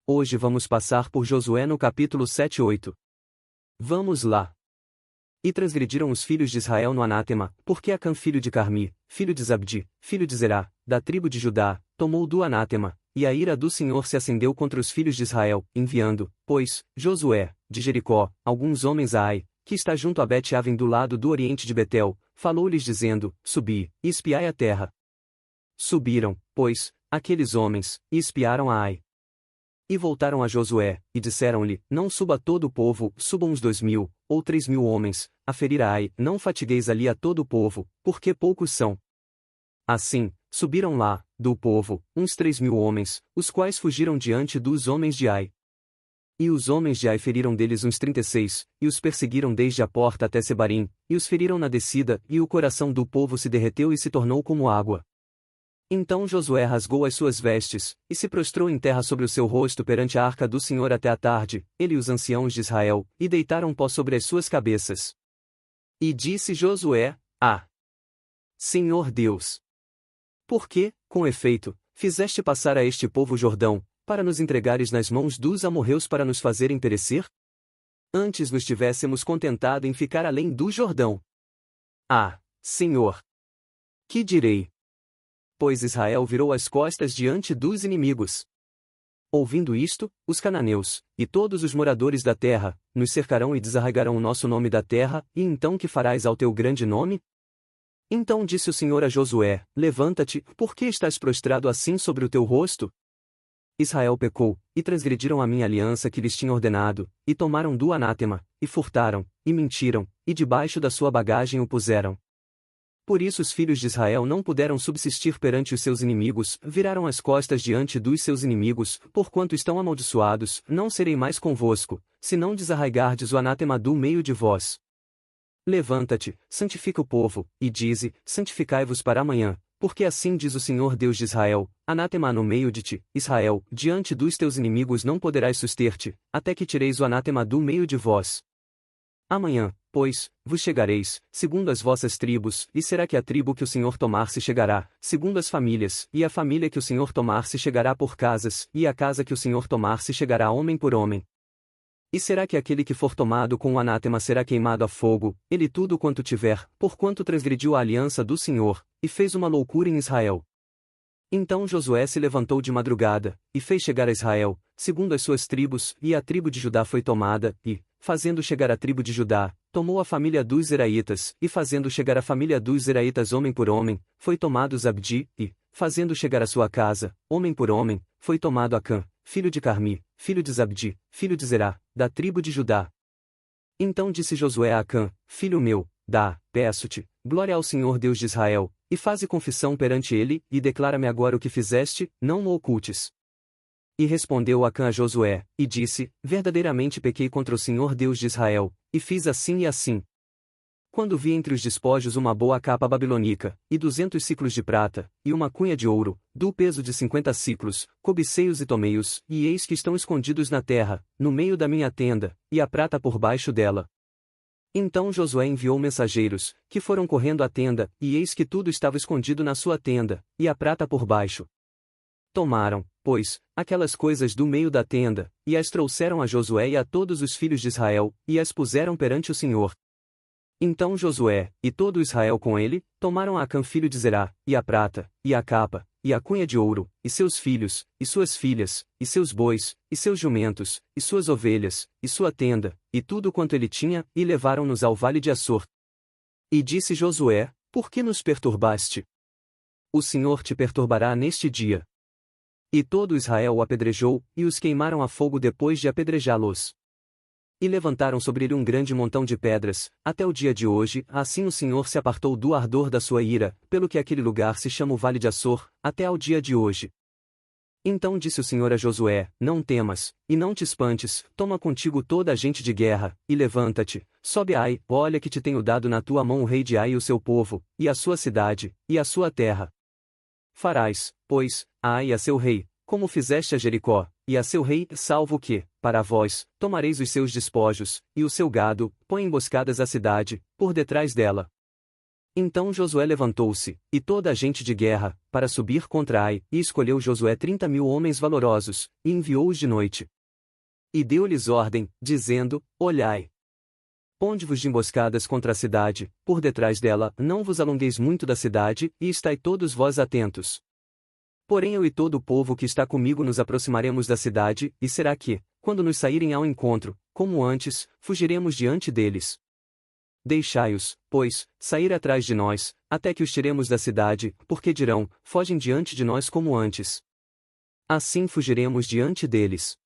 Hoje vamos passar por Josué no capítulo 7 e 8. Vamos lá. E transgrediram os filhos de Israel no anátema, porque Acã filho de Carmi, filho de Zabdi, filho de Zerá, da tribo de Judá, tomou do anátema, e a ira do Senhor se acendeu contra os filhos de Israel, enviando, pois, Josué, de Jericó, alguns homens a Ai, que está junto a Bet-Aven do lado do oriente de Betel, falou-lhes dizendo, subi, e espiai a terra. Subiram, pois, aqueles homens, e espiaram a Ai. E voltaram a Josué, e disseram-lhe, não suba todo o povo, subam uns 2.000, ou 3.000 homens, a ferir a Ai, não fatigueis ali a todo o povo, porque poucos são. Assim, subiram lá, do povo, uns 3.000 homens, os quais fugiram diante dos homens de Ai. E os homens de Ai feriram deles uns 36, e os perseguiram desde a porta até Sebarim, e os feriram na descida, e o coração do povo se derreteu e se tornou como água. Então Josué rasgou as suas vestes, e se prostrou em terra sobre o seu rosto perante a arca do Senhor até a tarde, ele e os anciãos de Israel, e deitaram pó sobre as suas cabeças. E disse Josué, Senhor Deus! Por que, com efeito, fizeste passar a este povo o Jordão, para nos entregares nas mãos dos amorreus para nos fazerem perecer? Antes nos tivéssemos contentado em ficar além do Jordão. Senhor! Que direi? Pois Israel virou as costas diante dos inimigos. Ouvindo isto, os cananeus, e todos os moradores da terra, nos cercarão e desarraigarão o nosso nome da terra, e então que farás ao teu grande nome? Então disse o Senhor a Josué, levanta-te, por que estás prostrado assim sobre o teu rosto? Israel pecou, e transgrediram a minha aliança que lhes tinha ordenado, e tomaram do anátema, e furtaram, e mentiram, e debaixo da sua bagagem o puseram. Por isso os filhos de Israel não puderam subsistir perante os seus inimigos, viraram as costas diante dos seus inimigos, porquanto estão amaldiçoados, não serei mais convosco, se não desarraigardes o anátema do meio de vós. Levanta-te, santifica o povo, e dize, santificai-vos para amanhã, porque assim diz o Senhor Deus de Israel, anátema no meio de ti, Israel, diante dos teus inimigos não poderás suster-te, até que tireis o anátema do meio de vós. Amanhã, pois, vos chegareis, segundo as vossas tribos, e será que a tribo que o Senhor tomar se chegará, segundo as famílias, e a família que o Senhor tomar se chegará por casas, e a casa que o Senhor tomar se chegará homem por homem. E será que aquele que for tomado com o anátema será queimado a fogo, ele tudo quanto tiver, porquanto transgrediu a aliança do Senhor, e fez uma loucura em Israel. Então Josué se levantou de madrugada, e fez chegar a Israel, segundo as suas tribos, e a tribo de Judá foi tomada, e, fazendo chegar a tribo de Judá, tomou a família dos Zeraitas, e fazendo chegar a família dos Zeraitas homem por homem, foi tomado Zabdi, e, fazendo chegar a sua casa, homem por homem, foi tomado Acã, filho de Carmi, filho de Zabdi, filho de Zerá, da tribo de Judá. Então disse Josué a Acã, filho meu, peço-te, glória ao Senhor Deus de Israel, e faze confissão perante ele, e declara-me agora o que fizeste, não o ocultes. E respondeu Acã a Josué, e disse, verdadeiramente pequei contra o Senhor Deus de Israel, e fiz assim e assim. Quando vi entre os despojos uma boa capa babilônica, e 200 siclos de prata, e uma cunha de ouro, do peso de 50 siclos, cobicei-os e tomei-os, e eis que estão escondidos na terra, no meio da minha tenda, e a prata por baixo dela. Então Josué enviou mensageiros, que foram correndo à tenda, e eis que tudo estava escondido na sua tenda, e a prata por baixo. Tomaram, pois, aquelas coisas do meio da tenda, e as trouxeram a Josué e a todos os filhos de Israel, e as puseram perante o Senhor. Então Josué, e todo Israel com ele, tomaram Acã filho de Zerá, e a prata, e a capa, e a cunha de ouro, e seus filhos, e suas filhas, e seus bois, e seus jumentos, e suas ovelhas, e sua tenda, e tudo quanto ele tinha, e levaram-nos ao vale de Açor. E disse Josué, por que nos perturbaste? O Senhor te perturbará neste dia. E todo Israel o apedrejou, e os queimaram a fogo depois de apedrejá-los. E levantaram sobre ele um grande montão de pedras, até o dia de hoje, assim o Senhor se apartou do ardor da sua ira, pelo que aquele lugar se chama o Vale de Açor, até ao dia de hoje. Então disse o Senhor a Josué, não temas, e não te espantes, toma contigo toda a gente de guerra, e levanta-te, sobe a Ai, olha que te tenho dado na tua mão o rei de Ai e o seu povo, e a sua cidade, e a sua terra. Farás, pois, a Ai e a seu rei, como fizeste a Jericó, e a seu rei, salvo que, para vós, tomareis os seus despojos, e o seu gado, põe emboscadas à cidade, por detrás dela. Então Josué levantou-se, e toda a gente de guerra, para subir contra Ai, e escolheu Josué 30.000 homens valorosos, e enviou-os de noite. E deu-lhes ordem, dizendo: Olhai. Ponde-vos de emboscadas contra a cidade, por detrás dela, não vos alongueis muito da cidade, e estai todos vós atentos. Porém eu e todo o povo que está comigo nos aproximaremos da cidade, e será que, quando nos saírem ao encontro, como antes, fugiremos diante deles. Deixai-os, pois, sair atrás de nós, até que os tiremos da cidade, porque dirão: fogem diante de nós como antes. Assim fugiremos diante deles.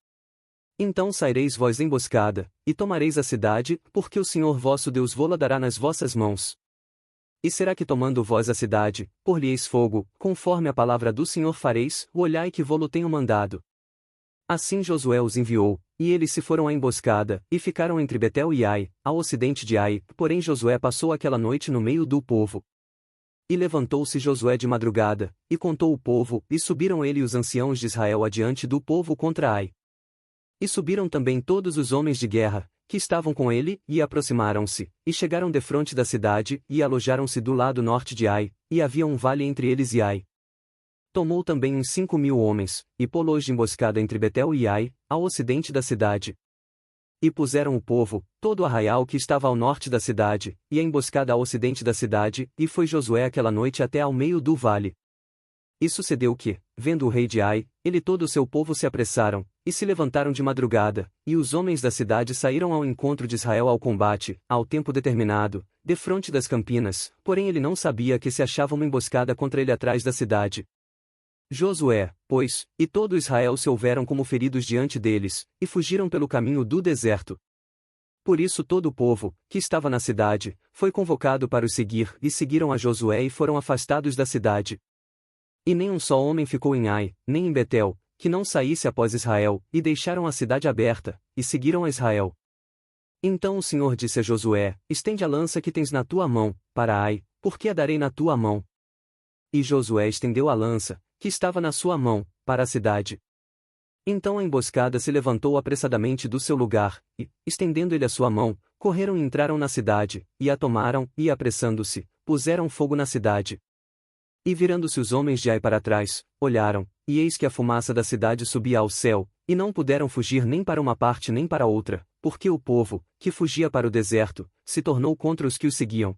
Então saireis vós em emboscada, e tomareis a cidade, porque o Senhor vosso Deus vô-la dará nas vossas mãos. E será que tomando vós a cidade, por-lhe-eis fogo, conforme a palavra do Senhor fareis, olhai que vô-lo tenho mandado. Assim Josué os enviou, e eles se foram à emboscada, e ficaram entre Betel e Ai, ao ocidente de Ai, porém Josué passou aquela noite no meio do povo. E levantou-se Josué de madrugada, e contou o povo, e subiram ele e os anciãos de Israel adiante do povo contra Ai. E subiram também todos os homens de guerra, que estavam com ele, e aproximaram-se, e chegaram defronte da cidade, e alojaram-se do lado norte de Ai, e havia um vale entre eles e Ai. Tomou também uns 5.000 homens, e pô-los de emboscada entre Betel e Ai, ao ocidente da cidade. E puseram o povo, todo o arraial que estava ao norte da cidade, e a emboscada ao ocidente da cidade, e foi Josué aquela noite até ao meio do vale. E sucedeu que, vendo o rei de Ai, ele e todo o seu povo se apressaram, e se levantaram de madrugada, e os homens da cidade saíram ao encontro de Israel ao combate, ao tempo determinado, defronte das campinas, porém ele não sabia que se achava uma emboscada contra ele atrás da cidade. Josué, pois, e todo Israel se houveram como feridos diante deles, e fugiram pelo caminho do deserto. Por isso todo o povo, que estava na cidade, foi convocado para os seguir, e seguiram a Josué e foram afastados da cidade. E nem um só homem ficou em Ai, nem em Betel, que não saísse após Israel, e deixaram a cidade aberta, e seguiram a Israel. Então o Senhor disse a Josué: estende a lança que tens na tua mão, para Ai, porque a darei na tua mão. E Josué estendeu a lança, que estava na sua mão, para a cidade. Então a emboscada se levantou apressadamente do seu lugar, e, estendendo ele a sua mão, correram e entraram na cidade, e a tomaram, e apressando-se, puseram fogo na cidade. E virando-se os homens de Ai para trás, olharam, e eis que a fumaça da cidade subia ao céu, e não puderam fugir nem para uma parte nem para outra, porque o povo, que fugia para o deserto, se tornou contra os que o seguiam.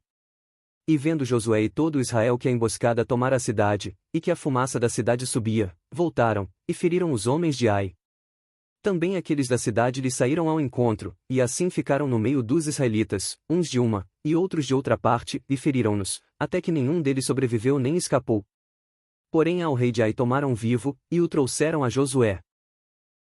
E vendo Josué e todo Israel que a emboscada tomara a cidade, e que a fumaça da cidade subia, voltaram, e feriram os homens de Ai. Também aqueles da cidade lhe saíram ao encontro, e assim ficaram no meio dos israelitas, uns de uma, e outros de outra parte, e feriram-nos, até que nenhum deles sobreviveu nem escapou. Porém ao rei de Ai tomaram vivo, e o trouxeram a Josué.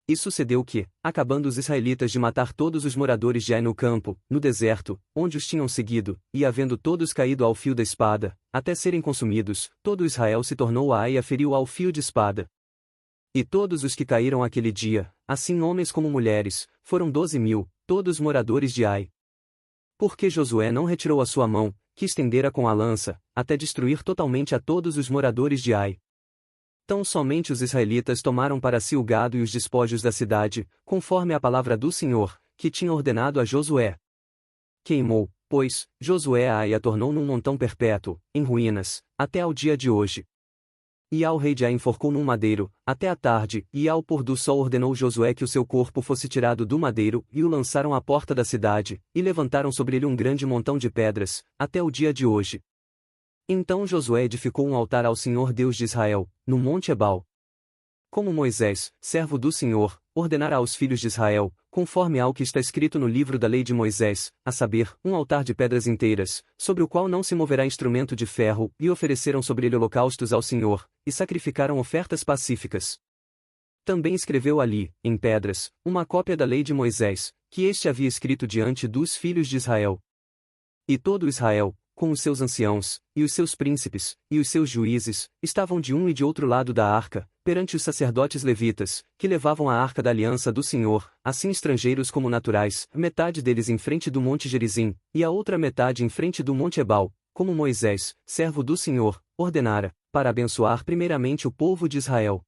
E sucedeu que, acabando os israelitas de matar todos os moradores de Ai no campo, no deserto, onde os tinham seguido, e havendo todos caído ao fio da espada, até serem consumidos, todo Israel se tornou a Ai e a feriu ao fio de espada. E todos os que caíram aquele dia, assim homens como mulheres, foram 12.000, todos moradores de Ai. Porque Josué não retirou a sua mão, que estendera com a lança, até destruir totalmente a todos os moradores de Ai. Tão somente os israelitas tomaram para si o gado e os despojos da cidade, conforme a palavra do Senhor, que tinha ordenado a Josué. Queimou, pois, Josué a Ai e a tornou num montão perpétuo, em ruínas, até ao dia de hoje. E ao rei de Ai enforcou num madeiro, até a tarde, e ao pôr do sol ordenou Josué que o seu corpo fosse tirado do madeiro, e o lançaram à porta da cidade, e levantaram sobre ele um grande montão de pedras, até o dia de hoje. Então Josué edificou um altar ao Senhor Deus de Israel, no monte Ebal. Como Moisés, servo do Senhor, ordenara aos filhos de Israel, conforme ao que está escrito no livro da lei de Moisés, a saber, um altar de pedras inteiras, sobre o qual não se moverá instrumento de ferro, e ofereceram sobre ele holocaustos ao Senhor, e sacrificaram ofertas pacíficas. Também escreveu ali, em pedras, uma cópia da lei de Moisés, que este havia escrito diante dos filhos de Israel. E todo Israel, com os seus anciãos, e os seus príncipes, e os seus juízes, estavam de um e de outro lado da arca, perante os sacerdotes levitas, que levavam a arca da aliança do Senhor, assim estrangeiros como naturais, metade deles em frente do monte Gerizim, e a outra metade em frente do monte Ebal, como Moisés, servo do Senhor, ordenara, para abençoar primeiramente o povo de Israel.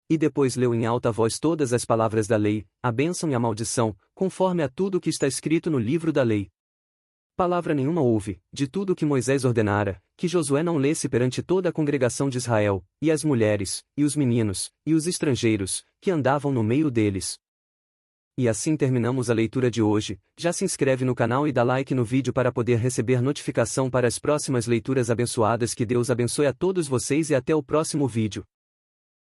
E depois leu em alta voz todas as palavras da lei, a bênção e a maldição, conforme a tudo o que está escrito no livro da lei. palavra nenhuma houve, de tudo o que Moisés ordenara, que Josué não lesse perante toda a congregação de Israel, e as mulheres, e os meninos, e os estrangeiros, que andavam no meio deles. E assim terminamos a leitura de hoje. Já se inscreve no canal e dá like no vídeo para poder receber notificação para as próximas leituras abençoadas. Que Deus abençoe a todos vocês e até o próximo vídeo.